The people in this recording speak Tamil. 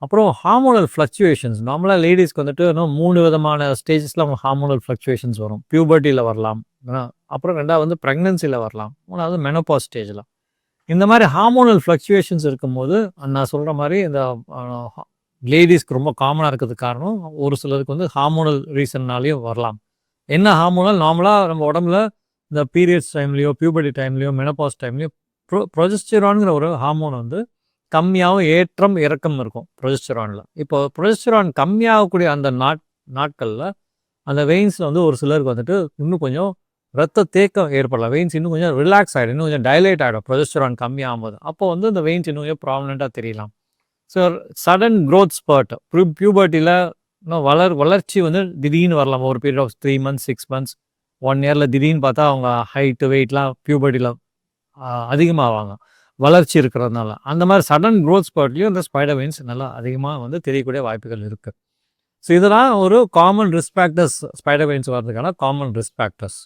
அப்புறம் ஹார்மோனல் ஃப்ளக்சுவேஷன்ஸ். நார்மலா லேடீஸ்க்கு வந்துட்டு இன்னும் 3 விதமான ஸ்டேஜஸ்ல அவங்க ஹார்மோனல் ஃப்ளக்சுவேஷன்ஸ் வரும். பியூபர்ட்டில வரலாம். அப்புறம் 2வது வந்து பிரெக்னன்சில வரலாம். 3வது மெனோபாஸ் ஸ்டேஜ்ல. இந்த மாரி ஹார்மோனல் ஃப்ளக்சுவேஷன்ஸ் இருக்கும்போது, நான் சொல்ற மாரி இந்த அ லேடீஸ்க்கு ரொம்ப காமனா இருக்கிறதுக்கு காரணம், ஒரு சிலருக்கு வந்து ஹார்மோனல் ரீசன்னாலயும் வரலாம். என்ன ஹார்மோனல் நார்மலா நம்ம உடம்புல இந்த பீரியட்ஸ் டைம்லயோ, பியூபர்ட்டி டைம்லயோ, மெனோபாஸ் டைம்லயோ ப்ரொஜெஸ்டெரான்ங்கிற ஒரு ஹார்மோன் வந்து கம்மியாவும் ஏற்றம், இறக்கம் இருக்கும் ப்ரொஜெஸ்டெரான்ல. இப்போ ப்ரொஜெஸ்டெரான் கம்மியாகக்கூடிய அந்த நாட்கள்ல அந்த வெயின்ஸ்ல வந்து ஒரு சிலருக்கு வந்துட்டு இன்னும் கொஞ்சம் ரத்த தேக்கம் ஏற்படலாம். வெயின்ஸ் இன்னும் கொஞ்சம் ரிலாக்ஸ் ஆயிடும். இன்னும் கொஞ்சம் டைலேட் ஆயிடும் ப்ரொஜெஸ்டெரான் கம்மியாகும்போது. அப்போ வந்து இந்த வெயின்ஸ் இன்னும் கொஞ்சம் ப்ராமினென்ட்டா தெரியலாம். ஸோ சடன் குரோத் ஸ்பர்ட் பியூபர்ட்டில இன்னும் வளர்ச்சி வந்து திடீர்னு வரலாம். ஒரு பீரியட் ஆஃப் 3 மந்த்ஸ், 6 மந்த்ஸ், 1 இயர்ல திடீர்னு பார்த்தா அவங்க ஹைட், வெயிட்லாம் பியூபர்ட்டில அதிகமாவாங்க. வளர்ச்சி இருக்கிறதுனால. அந்த மாதிரி சடன் குரோத் ஸ்பர்ட்லயும் இந்த ஸ்பைடர் வெயின்ஸ் நல்லா அதிகமா வந்து தெரியக்கூடிய வாய்ப்புகள் இருக்கு. ஸோ இதெல்லாம் ஒரு common risk factors, spider veins வர்றதுக்கான காமன் ரிஸ்க் ஃபேக்டர்ஸ்.